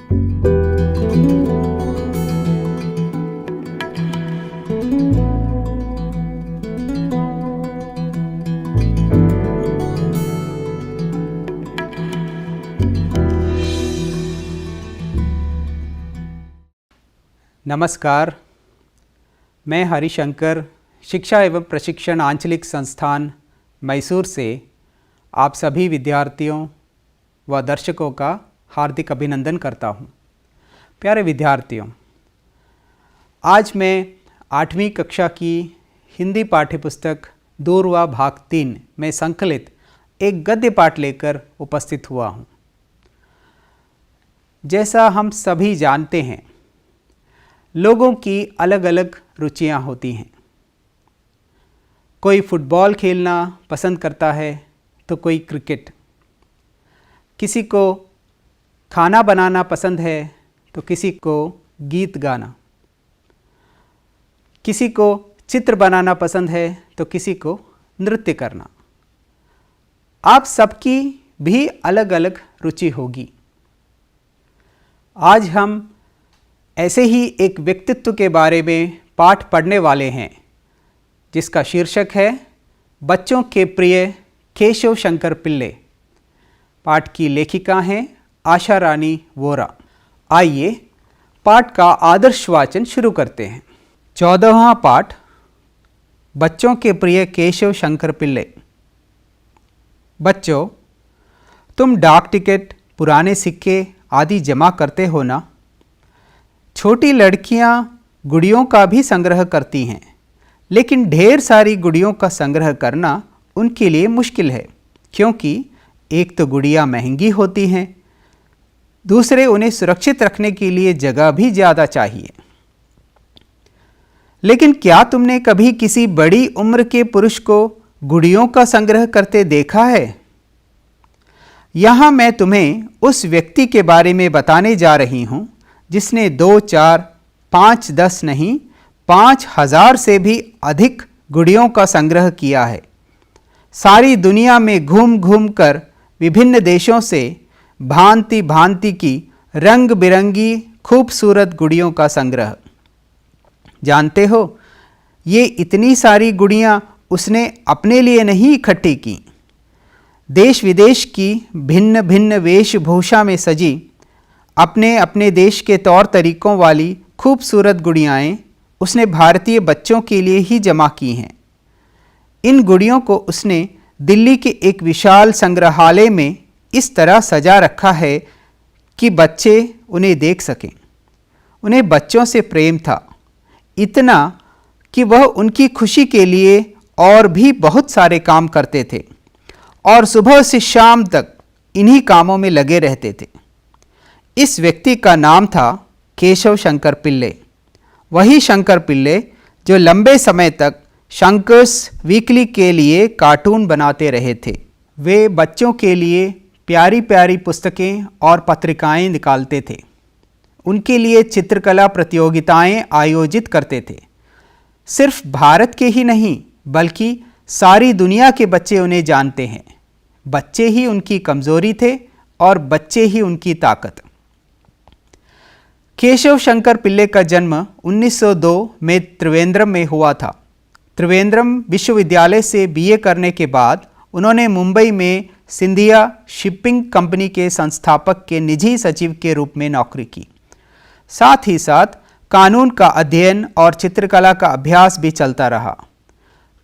नमस्कार, मैं हरिशंकर शिक्षा एवं प्रशिक्षण आंचलिक संस्थान मैसूर से आप सभी विद्यार्थियों व दर्शकों का हार्दिक अभिनंदन करता हूं। प्यारे विद्यार्थियों, आज मैं 8वीं कक्षा की हिंदी पाठ्यपुस्तक दूरवा भाग 3 में संकलित एक गद्य पाठ लेकर उपस्थित हुआ हूं। जैसा हम सभी जानते हैं, लोगों की अलग अलग रुचियां होती हैं। कोई फुटबॉल खेलना पसंद करता है तो कोई क्रिकेट, किसी को खाना बनाना पसंद है तो किसी को गीत गाना, किसी को चित्र बनाना पसंद है तो किसी को नृत्य करना। आप सबकी भी अलग अलग रुचि होगी। आज हम ऐसे ही एक व्यक्तित्व के बारे में पाठ पढ़ने वाले हैं, जिसका शीर्षक है बच्चों के प्रिय केशव शंकर पिल्ले। पाठ की लेखिका हैं आशा रानी वोरा। आइए पाठ का आदर्श वाचन शुरू करते हैं। 14वां पाठ, बच्चों के प्रिय केशव शंकर पिल्ले। बच्चों, तुम डाक टिकट, पुराने सिक्के आदि जमा करते हो ना? छोटी लड़कियां गुड़ियों का भी संग्रह करती हैं, लेकिन ढेर सारी गुड़ियों का संग्रह करना उनके लिए मुश्किल है, क्योंकि एक तो गुड़ियां महंगी होती हैं, दूसरे उन्हें सुरक्षित रखने के लिए जगह भी ज़्यादा चाहिए। लेकिन क्या तुमने कभी किसी बड़ी उम्र के पुरुष को गुड़ियों का संग्रह करते देखा है? यहाँ मैं तुम्हें उस व्यक्ति के बारे में बताने जा रही हूँ जिसने 2, 4, 5, 10 नहीं 5000 से भी अधिक गुड़ियों का संग्रह किया है। सारी दुनिया में घूम घूम कर विभिन्न देशों से भांति भांति की रंग बिरंगी खूबसूरत गुड़ियों का संग्रह। जानते हो, ये इतनी सारी गुड़ियाँ उसने अपने लिए नहीं इकट्ठी की। देश विदेश की भिन्न भिन्न वेशभूषा में सजी अपने अपने देश के तौर तरीकों वाली खूबसूरत गुड़ियाएँ उसने भारतीय बच्चों के लिए ही जमा की हैं। इन गुड़ियों को उसने दिल्ली के एक विशाल संग्रहालय में इस तरह सजा रखा है कि बच्चे उन्हें देख सकें। उन्हें बच्चों से प्रेम था, इतना कि वह उनकी खुशी के लिए और भी बहुत सारे काम करते थे और सुबह से शाम तक इन्हीं कामों में लगे रहते थे। इस व्यक्ति का नाम था केशव शंकर पिल्ले। वही शंकर पिल्ले जो लंबे समय तक शंकर्स वीकली के लिए कार्टून बनाते रहे थे। वे बच्चों के लिए प्यारी प्यारी पुस्तकें और पत्रिकाएं निकालते थे। उनके लिए चित्रकला प्रतियोगिताएं आयोजित करते थे। सिर्फ भारत के ही नहीं, बल्कि सारी दुनिया के बच्चे उन्हें जानते हैं। बच्चे ही उनकी कमजोरी थे और बच्चे ही उनकी ताकत। केशव शंकर पिल्ले का जन्म 1902 में त्रिवेंद्रम में हुआ था। त्रिवेंद्रम विश्वविद्यालय से बीए करने के बाद उन्होंने मुंबई में सिंधिया शिपिंग कंपनी के संस्थापक के निजी सचिव के रूप में नौकरी की। साथ ही साथ कानून का अध्ययन और चित्रकला का अभ्यास भी चलता रहा।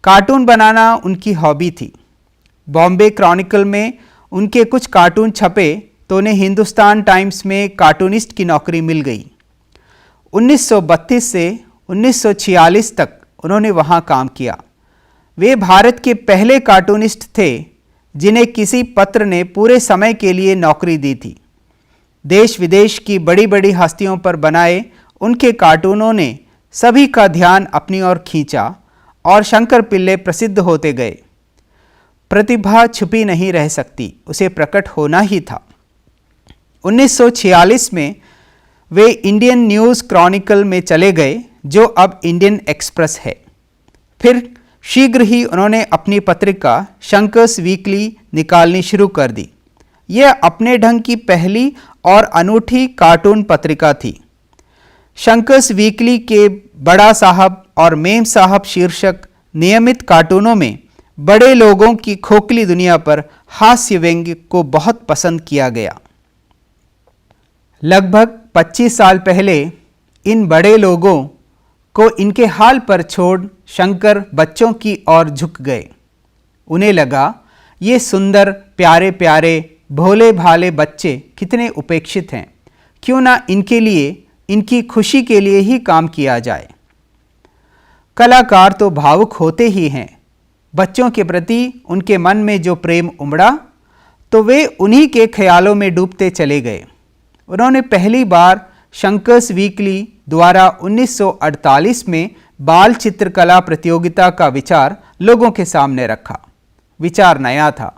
कार्टून बनाना उनकी हॉबी थी। बॉम्बे क्रॉनिकल में उनके कुछ कार्टून छपे तो उन्हें हिंदुस्तान टाइम्स में कार्टूनिस्ट की नौकरी मिल गई। 1932 से 1946 तक उन्होंने वहां काम किया। वे भारत के पहले कार्टूनिस्ट थे जिन्हें किसी पत्र ने पूरे समय के लिए नौकरी दी थी। देश विदेश की बड़ी बड़ी हस्तियों पर बनाए उनके कार्टूनों ने सभी का ध्यान अपनी ओर खींचा और शंकर पिल्ले प्रसिद्ध होते गए। प्रतिभा छुपी नहीं रह सकती, उसे प्रकट होना ही था। 1946 में वे इंडियन न्यूज़ क्रॉनिकल में चले गए, जो अब इंडियन एक्सप्रेस है। फिर शीघ्र ही उन्होंने अपनी पत्रिका शंकर्स वीकली निकालनी शुरू कर दी। यह अपने ढंग की पहली और अनूठी कार्टून पत्रिका थी। शंकर्स वीकली के बड़ा साहब और मेम साहब शीर्षक नियमित कार्टूनों में बड़े लोगों की खोखली दुनिया पर हास्य व्यंग्य को बहुत पसंद किया गया। लगभग 25 साल पहले इन बड़े लोगों को इनके हाल पर छोड़ शंकर बच्चों की ओर झुक गए। उन्हें लगा ये सुंदर प्यारे प्यारे भोले भाले बच्चे कितने उपेक्षित हैं, क्यों ना इनके लिए, इनकी खुशी के लिए ही काम किया जाए। कलाकार तो भावुक होते ही हैं। बच्चों के प्रति उनके मन में जो प्रेम उमड़ा तो वे उन्हीं के ख्यालों में डूबते चले गए। उन्होंने पहली बार शंकर्स वीकली द्वारा 1948 में बाल चित्रकला प्रतियोगिता का विचार लोगों के सामने रखा। विचार नया था,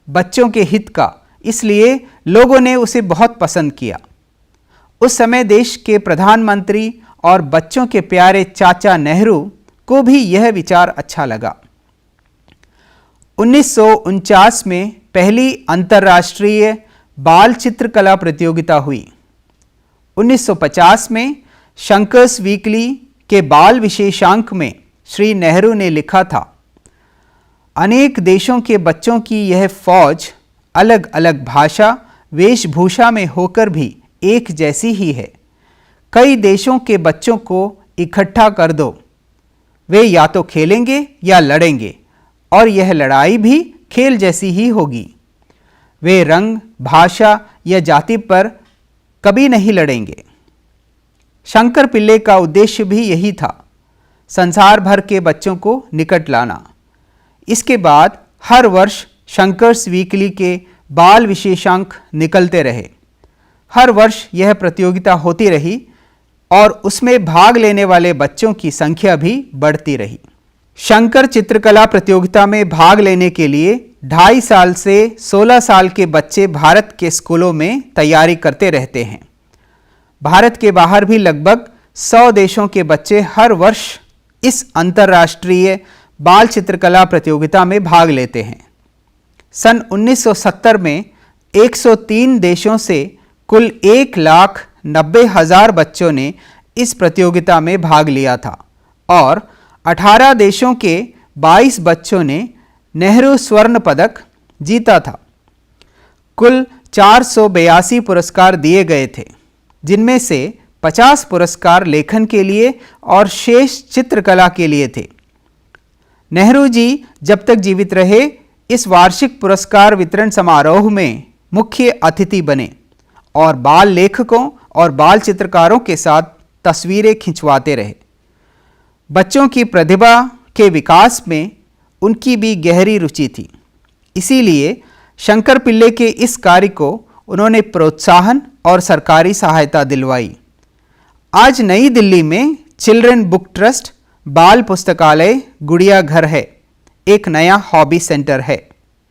बच्चों के हित का, इसलिए लोगों ने उसे बहुत पसंद किया। उस समय देश के प्रधानमंत्री और बच्चों के प्यारे चाचा नेहरू को भी यह विचार अच्छा लगा। 1949 में पहली अंतर्राष्ट्रीय बाल चित्रकला प्रतियोगिता हुई। 1950 में शंकर्स वीकली के बाल विशेषांक में श्री नेहरू ने लिखा था, अनेक देशों के बच्चों की यह फौज अलग अलग भाषा वेशभूषा में होकर भी एक जैसी ही है। कई देशों के बच्चों को इकट्ठा कर दो, वे या तो खेलेंगे या लड़ेंगे, और यह लड़ाई भी खेल जैसी ही होगी। वे रंग, भाषा या जाति पर कभी नहीं लड़ेंगे। शंकर पिल्ले का उद्देश्य भी यही था, संसार भर के बच्चों को निकट लाना। इसके बाद हर वर्ष शंकर्स वीकली के बाल विशेषांक निकलते रहे। हर वर्ष यह प्रतियोगिता होती रही और उसमें भाग लेने वाले बच्चों की संख्या भी बढ़ती रही। शंकर चित्रकला प्रतियोगिता में भाग लेने के लिए 2.5 साल से 16 साल के बच्चे भारत के स्कूलों में तैयारी करते रहते हैं। भारत के बाहर भी लगभग 100 देशों के बच्चे हर वर्ष इस अंतर्राष्ट्रीय बाल चित्रकला प्रतियोगिता में भाग लेते हैं। सन 1970 में 103 देशों से कुल 1,90,000 बच्चों ने इस प्रतियोगिता में भाग लिया था और 18 देशों के 22 बच्चों ने नेहरू स्वर्ण पदक जीता था। कुल 482 पुरस्कार दिए गए थे, जिनमें से 50 पुरस्कार लेखन के लिए और शेष चित्रकला के लिए थे। नेहरू जी जब तक जीवित रहे इस वार्षिक पुरस्कार वितरण समारोह में मुख्य अतिथि बने और बाल लेखकों और बाल चित्रकारों के साथ तस्वीरें खिंचवाते रहे। बच्चों की प्रतिभा के विकास में उनकी भी गहरी रुचि थी, इसीलिए शंकर पिल्ले के इस कार्य को उन्होंने प्रोत्साहन और सरकारी सहायता दिलवाई। आज नई दिल्ली में चिल्ड्रन बुक ट्रस्ट बाल पुस्तकालय गुड़िया घर है, एक नया हॉबी सेंटर है।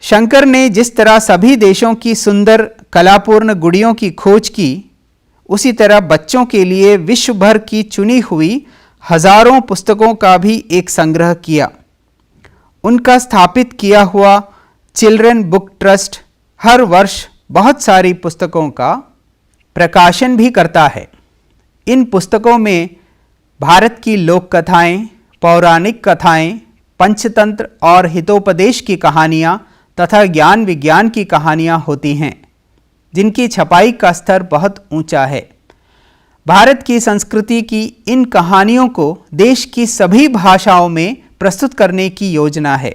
शंकर ने जिस तरह सभी देशों की सुंदर कलापूर्ण गुड़ियों की खोज की, उसी तरह बच्चों के लिए विश्व भर की चुनी हुई हजारों पुस्तकों का भी एक संग्रह किया। उनका स्थापित किया हुआ चिल्ड्रन बुक ट्रस्ट हर वर्ष बहुत सारी पुस्तकों का प्रकाशन भी करता है। इन पुस्तकों में भारत की लोक कथाएँ, पौराणिक कथाएँ, पंचतंत्र और हितोपदेश की कहानियाँ तथा ज्ञान विज्ञान की कहानियाँ होती हैं, जिनकी छपाई का स्तर बहुत ऊंचा है। भारत की संस्कृति की इन कहानियों को देश की सभी भाषाओं में प्रस्तुत करने की योजना है।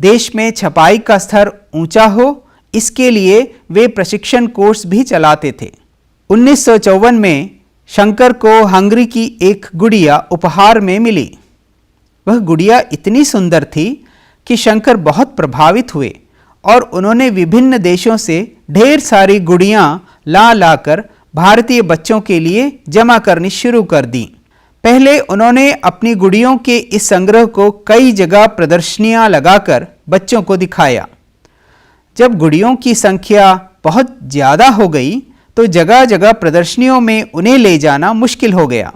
देश में छपाई का स्तर ऊंचा हो, इसके लिए वे प्रशिक्षण कोर्स भी चलाते थे। 1954 में शंकर को हंगरी की एक गुड़िया उपहार में मिली। वह गुड़िया इतनी सुंदर थी कि शंकर बहुत प्रभावित हुए और उन्होंने विभिन्न देशों से ढेर सारी गुड़ियाँ लाकर भारतीय बच्चों के लिए जमा करनी शुरू कर दी। पहले उन्होंने अपनी गुड़ियों के इस संग्रह को कई जगह प्रदर्शनियां लगाकर बच्चों को दिखाया। जब गुड़ियों की संख्या बहुत ज़्यादा हो गई तो जगह जगह प्रदर्शनियों में उन्हें ले जाना मुश्किल हो गया।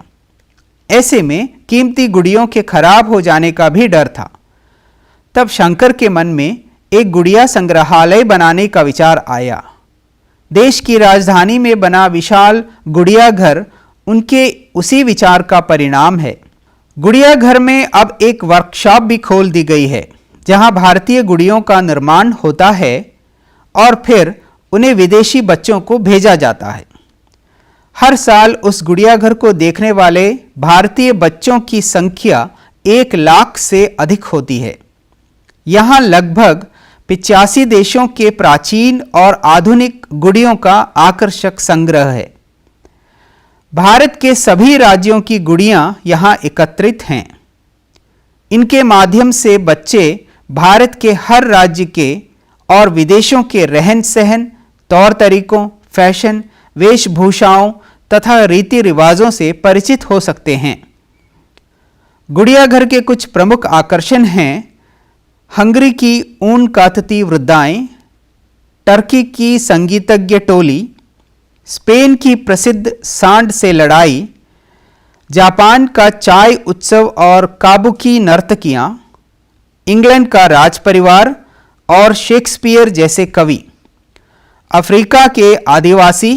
ऐसे में कीमती गुड़ियों के खराब हो जाने का भी डर था। तब शंकर के मन में एक गुड़िया संग्रहालय बनाने का विचार आया। देश की राजधानी में बना विशाल गुड़िया घर उनके उसी विचार का परिणाम है। गुड़िया घर में अब एक वर्कशॉप भी खोल दी गई है जहां भारतीय गुड़ियों का निर्माण होता है और फिर उन्हें विदेशी बच्चों को भेजा जाता है। हर साल उस गुड़िया घर को देखने वाले भारतीय बच्चों की संख्या 1 लाख से अधिक होती है। यहाँ लगभग 85 देशों के प्राचीन और आधुनिक गुड़ियों का आकर्षक संग्रह है। भारत के सभी राज्यों की गुड़ियां यहाँ एकत्रित हैं। इनके माध्यम से बच्चे भारत के हर राज्य के और विदेशों के रहन सहन, तौर तरीकों, फैशन, वेशभूषाओं तथा रीति रिवाजों से परिचित हो सकते हैं। गुड़िया घर के कुछ प्रमुख आकर्षण हैं हंगरी की ऊन कातती वृद्धाएं, टर्की की संगीतज्ञ टोली, स्पेन की प्रसिद्ध सांड से लड़ाई, जापान का चाय उत्सव और काबुकी नर्तकियां, इंग्लैंड का राज परिवार और शेक्सपियर जैसे कवि, अफ्रीका के आदिवासी,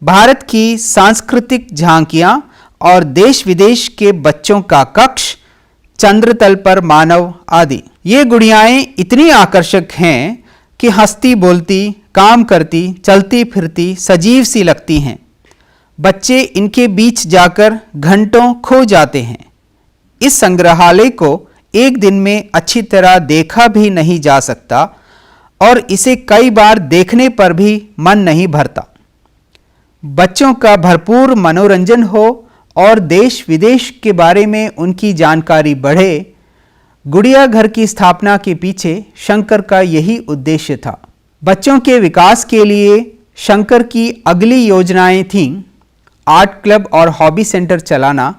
भारत की सांस्कृतिक झांकियां और देश विदेश के बच्चों का कक्ष, चंद्रतल पर मानव आदि। ये गुड़ियाएं इतनी आकर्षक हैं कि हंसती बोलती, काम करती, चलती फिरती, सजीव सी लगती हैं। बच्चे इनके बीच जाकर घंटों खो जाते हैं। इस संग्रहालय को एक दिन में अच्छी तरह देखा भी नहीं जा सकता और इसे कई बार देखने पर भी मन नहीं भरता। बच्चों का भरपूर मनोरंजन हो और देश विदेश के बारे में उनकी जानकारी बढ़े, गुड़िया घर की स्थापना के पीछे शंकर का यही उद्देश्य था। बच्चों के विकास के लिए शंकर की अगली योजनाएं थीं आर्ट क्लब और हॉबी सेंटर चलाना,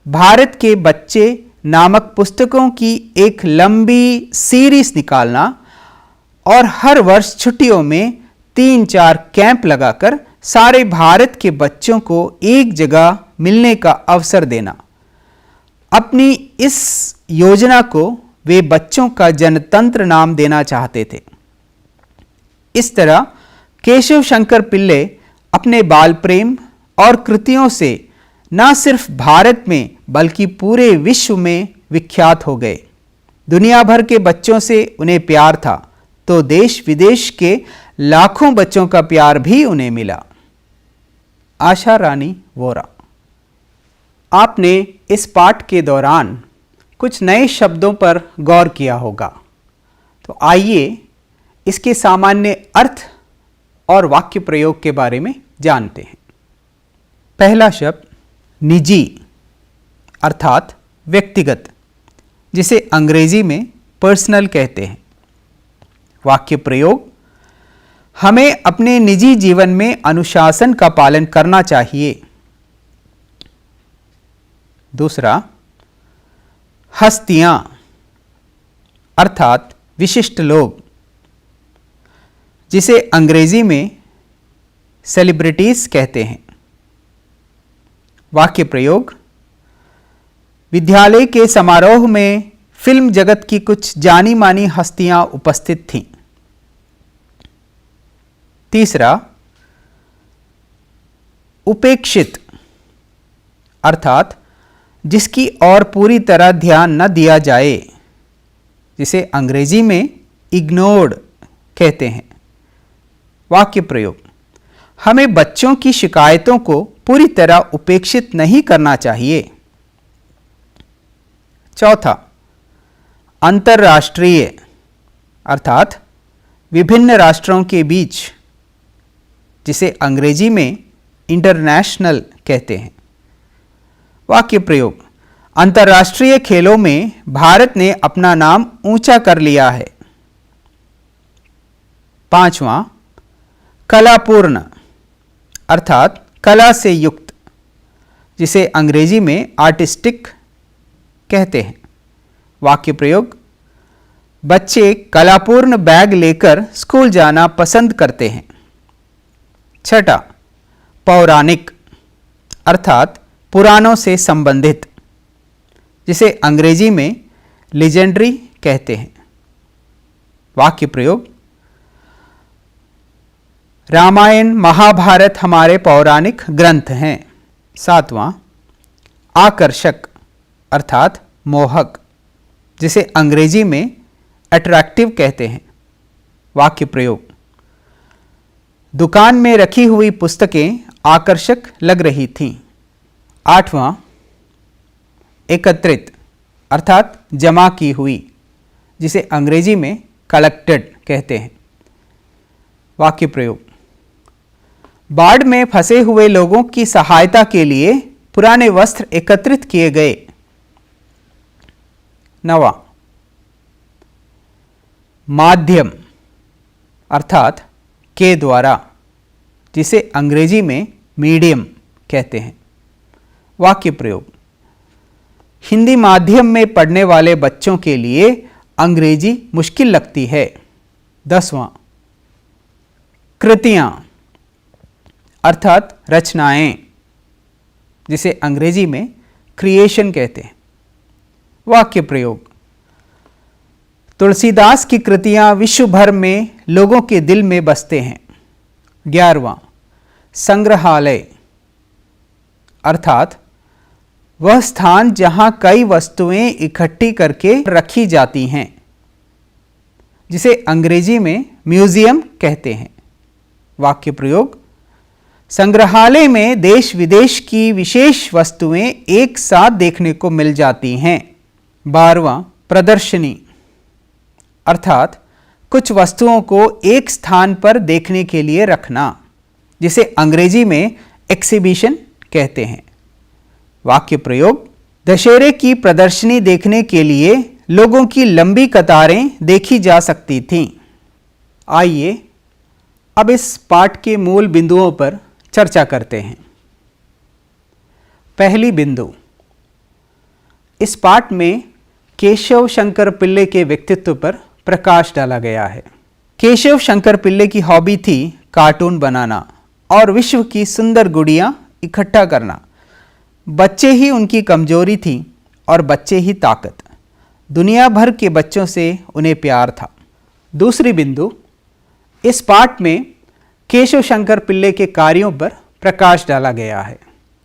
भारत के बच्चे नामक पुस्तकों की एक लंबी सीरीज निकालना और हर वर्ष छुट्टियों में 3-4 कैंप लगाकर सारे भारत के बच्चों को एक जगह मिलने का अवसर देना। अपनी इस योजना को वे बच्चों का जनतंत्र नाम देना चाहते थे। इस तरह केशव शंकर पिल्ले अपने बाल प्रेम और कृतियों से न सिर्फ भारत में बल्कि पूरे विश्व में विख्यात हो गए। दुनिया भर के बच्चों से उन्हें प्यार था तो देश विदेश के लाखों बच्चों का प्यार भी उन्हें मिला। आशा रानी वोरा। आपने इस पाठ के दौरान कुछ नए शब्दों पर गौर किया होगा, तो आइए इसके सामान्य अर्थ और वाक्य प्रयोग के बारे में जानते हैं। पहला शब्द निजी अर्थात व्यक्तिगत, जिसे अंग्रेजी में पर्सनल कहते हैं। वाक्य प्रयोग: हमें अपने निजी जीवन में अनुशासन का पालन करना चाहिए। दूसरा, हस्तियां अर्थात विशिष्ट लोग, जिसे अंग्रेजी में सेलिब्रिटीज कहते हैं। वाक्य प्रयोग: विद्यालय के समारोह में फिल्म जगत की कुछ जानी मानी हस्तियां उपस्थित थीं। तीसरा, उपेक्षित अर्थात जिसकी ओर पूरी तरह ध्यान न दिया जाए, जिसे अंग्रेजी में इग्नोर्ड कहते हैं। वाक्य प्रयोग: हमें बच्चों की शिकायतों को पूरी तरह उपेक्षित नहीं करना चाहिए। चौथा, अंतर्राष्ट्रीय अर्थात विभिन्न राष्ट्रों के बीच, जिसे अंग्रेजी में इंटरनेशनल कहते हैं। वाक्य प्रयोग: अंतर्राष्ट्रीय खेलों में भारत ने अपना नाम ऊंचा कर लिया है। पांचवां, कलापूर्ण अर्थात कला से युक्त, जिसे अंग्रेजी में आर्टिस्टिक कहते हैं। वाक्य प्रयोग: बच्चे कलापूर्ण बैग लेकर स्कूल जाना पसंद करते हैं। छठा, पौराणिक अर्थात पुराणों से संबंधित, जिसे अंग्रेजी में लीजेंडरी कहते हैं। वाक्य प्रयोग: रामायण महाभारत हमारे पौराणिक ग्रंथ हैं। 7वां, आकर्षक अर्थात मोहक, जिसे अंग्रेजी में अट्रैक्टिव कहते हैं। वाक्य प्रयोग, दुकान में रखी हुई पुस्तकें आकर्षक लग रही थीं। 8वां, एकत्रित अर्थात जमा की हुई, जिसे अंग्रेजी में कलेक्टेड कहते हैं। वाक्य प्रयोग, बाढ़ में फंसे हुए लोगों की सहायता के लिए पुराने वस्त्र एकत्रित किए गए। 9वां, माध्यम अर्थात के द्वारा, जिसे अंग्रेजी में मीडियम कहते हैं। वाक्य प्रयोग, हिंदी माध्यम में पढ़ने वाले बच्चों के लिए अंग्रेजी मुश्किल लगती है। 10वां, कृतियां अर्थात रचनाएं, जिसे अंग्रेजी में क्रिएशन कहते हैं। वाक्य प्रयोग, तुलसीदास की कृतियां विश्व भर में लोगों के दिल में बसते हैं। 11वां, संग्रहालय अर्थात वह स्थान जहां कई वस्तुएं इकट्ठी करके रखी जाती हैं, जिसे अंग्रेजी में म्यूजियम कहते हैं। वाक्य प्रयोग, संग्रहालय में देश विदेश की विशेष वस्तुएं एक साथ देखने को मिल जाती हैं। 12वां, प्रदर्शनी अर्थात कुछ वस्तुओं को एक स्थान पर देखने के लिए रखना, जिसे अंग्रेजी में एक्सिबिशन कहते हैं। वाक्य प्रयोग, दशहरे की प्रदर्शनी देखने के लिए लोगों की लंबी कतारें देखी जा सकती थीं। आइए अब इस पाठ के मूल बिंदुओं पर चर्चा करते हैं। पहली बिंदु, इस पाठ में केशव शंकर पिल्ले के व्यक्तित्व पर प्रकाश डाला गया है। केशव शंकर पिल्ले की हॉबी थी कार्टून बनाना और विश्व की सुंदर गुड़ियां इकट्ठा करना। बच्चे ही उनकी कमजोरी थी और बच्चे ही ताकत। दुनिया भर के बच्चों से उन्हें प्यार था। दूसरी बिंदु, इस पाठ में केशव शंकर पिल्ले के कार्यों पर प्रकाश डाला गया है।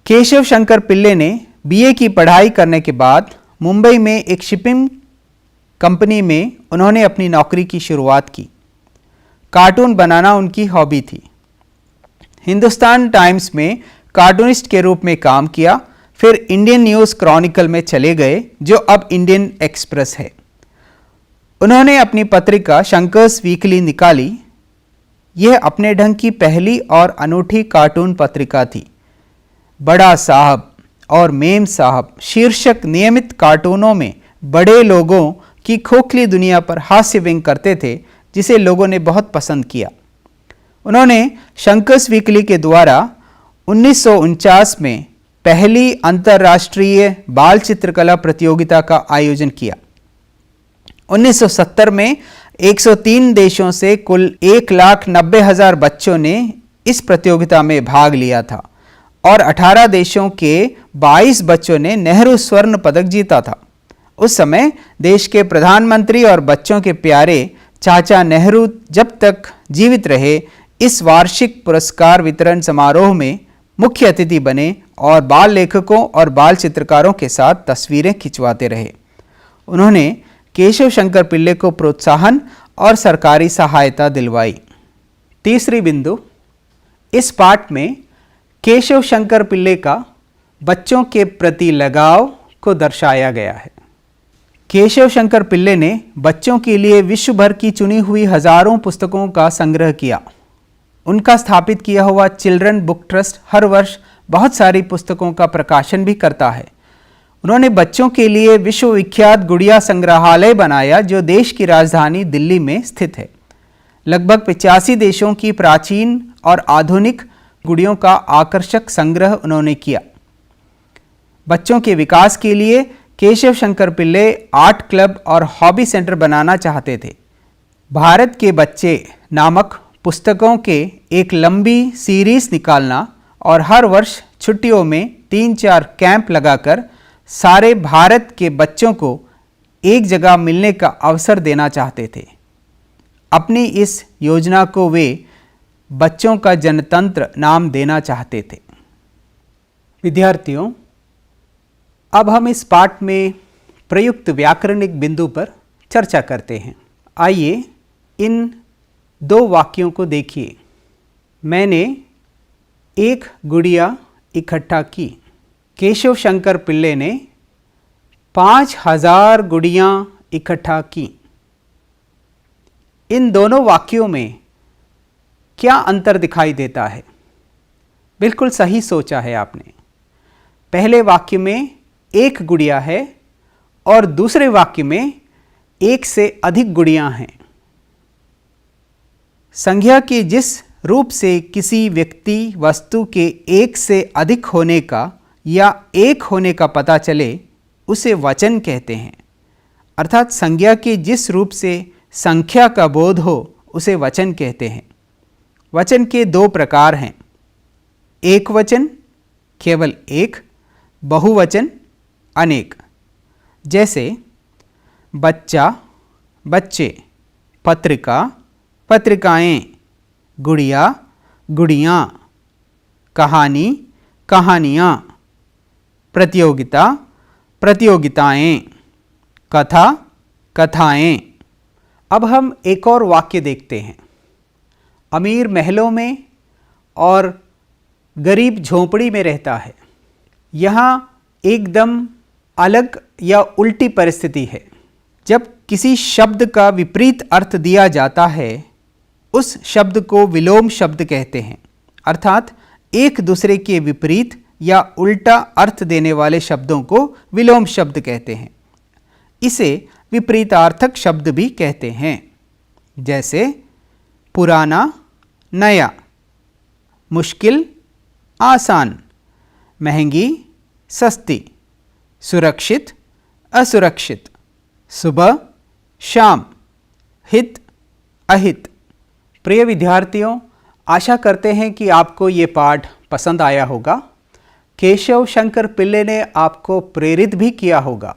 केशव शंकर पिल्ले ने बीए की पढ़ाई करने के बाद मुंबई में एक शिपिंग कंपनी में उन्होंने अपनी नौकरी की शुरुआत की। कार्टून बनाना उनकी हॉबी थी। हिंदुस्तान टाइम्स में कार्टूनिस्ट के रूप में काम किया, फिर इंडियन न्यूज़ क्रॉनिकल में चले गए, जो अब इंडियन एक्सप्रेस है। उन्होंने अपनी पत्रिका शंकर्स वीकली निकाली। यह अपने ढंग की पहली और अनूठी कार्टून पत्रिका थी। बड़ा साहब और मेम साहब शीर्षक नियमित कार्टूनों में बड़े लोगों की खोखली दुनिया पर हास्य व्यंग करते थे, जिसे लोगों ने बहुत पसंद किया। उन्होंने शंकर्स वीकली के द्वारा 1949 में पहली अंतर्राष्ट्रीय बाल चित्रकला प्रतियोगिता का आयोजन किया। 1970 में 103 देशों से कुल 1,90,000 बच्चों ने इस प्रतियोगिता में भाग लिया था और 18 देशों के 22 बच्चों ने नेहरू स्वर्ण पदक जीता था। उस समय देश के प्रधानमंत्री और बच्चों के प्यारे चाचा नेहरू जब तक जीवित रहे, इस वार्षिक पुरस्कार वितरण समारोह में मुख्य अतिथि बने और बाल लेखकों और बाल चित्रकारों के साथ तस्वीरें खिंचवाते रहे। उन्होंने केशव शंकर पिल्ले को प्रोत्साहन और सरकारी सहायता दिलवाई। तीसरी बिंदु, इस पाठ में केशव शंकर पिल्ले का बच्चों के प्रति लगाव को दर्शाया गया है। केशव शंकर पिल्ले ने बच्चों के लिए विश्व भर की चुनी हुई हजारों पुस्तकों का संग्रह किया। उनका स्थापित किया हुआ चिल्ड्रन बुक ट्रस्ट हर वर्ष बहुत सारी पुस्तकों का प्रकाशन भी करता है। उन्होंने बच्चों के लिए विश्वविख्यात गुड़िया संग्रहालय बनाया, जो देश की राजधानी दिल्ली में स्थित है। लगभग 85 देशों की प्राचीन और आधुनिक गुड़ियों का आकर्षक संग्रह उन्होंने किया। बच्चों के विकास के लिए केशव शंकर पिल्ले आर्ट क्लब और हॉबी सेंटर बनाना चाहते थे। भारत के बच्चे नामक पुस्तकों के एक लंबी सीरीज निकालना और हर वर्ष छुट्टियों में 3-4 कैंप लगाकर सारे भारत के बच्चों को एक जगह मिलने का अवसर देना चाहते थे। अपनी इस योजना को वे बच्चों का जनतंत्र नाम देना चाहते थे। विद्यार्थियों, अब हम इस पाठ में प्रयुक्त व्याकरणिक बिंदु पर चर्चा करते हैं। आइए इन दो वाक्यों को देखिए। मैंने एक गुड़िया इकट्ठा की। केशव शंकर पिल्ले ने 5000 गुड़ियाँ इकट्ठा की। इन दोनों वाक्यों में क्या अंतर दिखाई देता है? बिल्कुल सही सोचा है आपने। पहले वाक्य में एक गुड़िया है और दूसरे वाक्य में एक से अधिक गुड़ियाँ हैं। संज्ञा के जिस रूप से किसी व्यक्ति वस्तु के एक से अधिक होने का या एक होने का पता चले उसे वचन कहते हैं। अर्थात संज्ञा के जिस रूप से संख्या का बोध हो उसे वचन कहते हैं। वचन के दो प्रकार हैं, एक वचन केवल एक, बहुवचन अनेक। जैसे बच्चा बच्चे, पत्रिका पत्रिकाएं, गुड़िया गुड़ियाँ, कहानी कहानियाँ, प्रतियोगिता प्रतियोगिताएं, कथा कथाएं। अब हम एक और वाक्य देखते हैं। अमीर महलों में और गरीब झोंपड़ी में रहता है। यहाँ एकदम अलग या उल्टी परिस्थिति है। जब किसी शब्द का विपरीत अर्थ दिया जाता है उस शब्द को विलोम शब्द कहते हैं। अर्थात एक दूसरे के विपरीत या उल्टा अर्थ देने वाले शब्दों को विलोम शब्द कहते हैं। इसे विपरीतार्थक शब्द भी कहते हैं। जैसे पुराना नया, मुश्किल आसान, महंगी सस्ती, सुरक्षित असुरक्षित, सुबह शाम, हित अहित। प्रिय विद्यार्थियों, आशा करते हैं कि आपको ये पाठ पसंद आया होगा। केशव शंकर पिल्ले ने आपको प्रेरित भी किया होगा।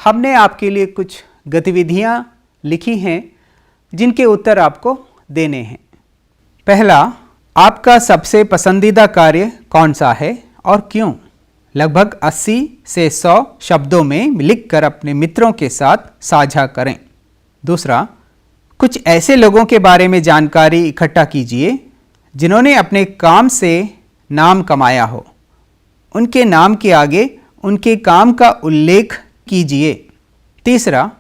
हमने आपके लिए कुछ गतिविधियाँ लिखी हैं जिनके उत्तर आपको देने हैं। पहला, आपका सबसे पसंदीदा कार्य कौन सा है और क्यों? लगभग 80 से 100 शब्दों में लिखकर अपने मित्रों के साथ साझा करें। दूसरा, कुछ ऐसे लोगों के बारे में जानकारी इकट्ठा कीजिए जिन्होंने अपने काम से नाम कमाया हो। उनके नाम के आगे उनके काम का उल्लेख कीजिए। तीसरा,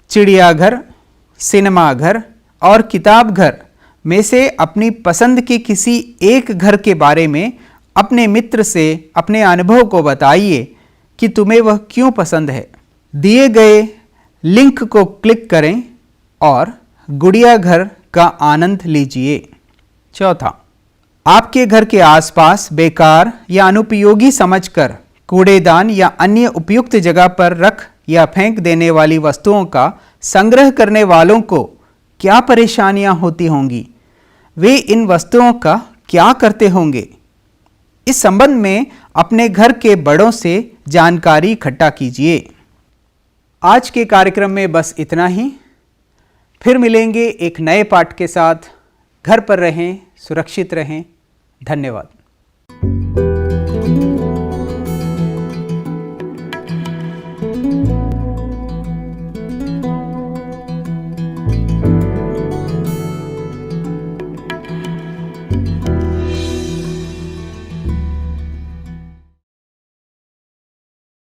चिड़ियाघर, सिनेमाघर और किताब घर में से अपनी पसंद के किसी एक घर के बारे में अपने मित्र से अपने अनुभव को बताइए कि तुम्हें वह क्यों पसंद है। दिए गए लिंक को क्लिक करें और गुड़िया घर का आनंद लीजिए। चौथा, आपके घर के आसपास बेकार या अनुपयोगी समझकर कूड़ेदान या अन्य उपयुक्त जगह पर रख या फेंक देने वाली वस्तुओं का संग्रह करने वालों को क्या परेशानियां होती होंगी? वे इन वस्तुओं का क्या करते होंगे? इस संबंध में अपने घर के बड़ों से जानकारी इकट्ठा कीजिए। आज के कार्यक्रम में बस इतना ही। फिर मिलेंगे एक नए पाठ के साथ। घर पर रहें, सुरक्षित रहें। धन्यवाद।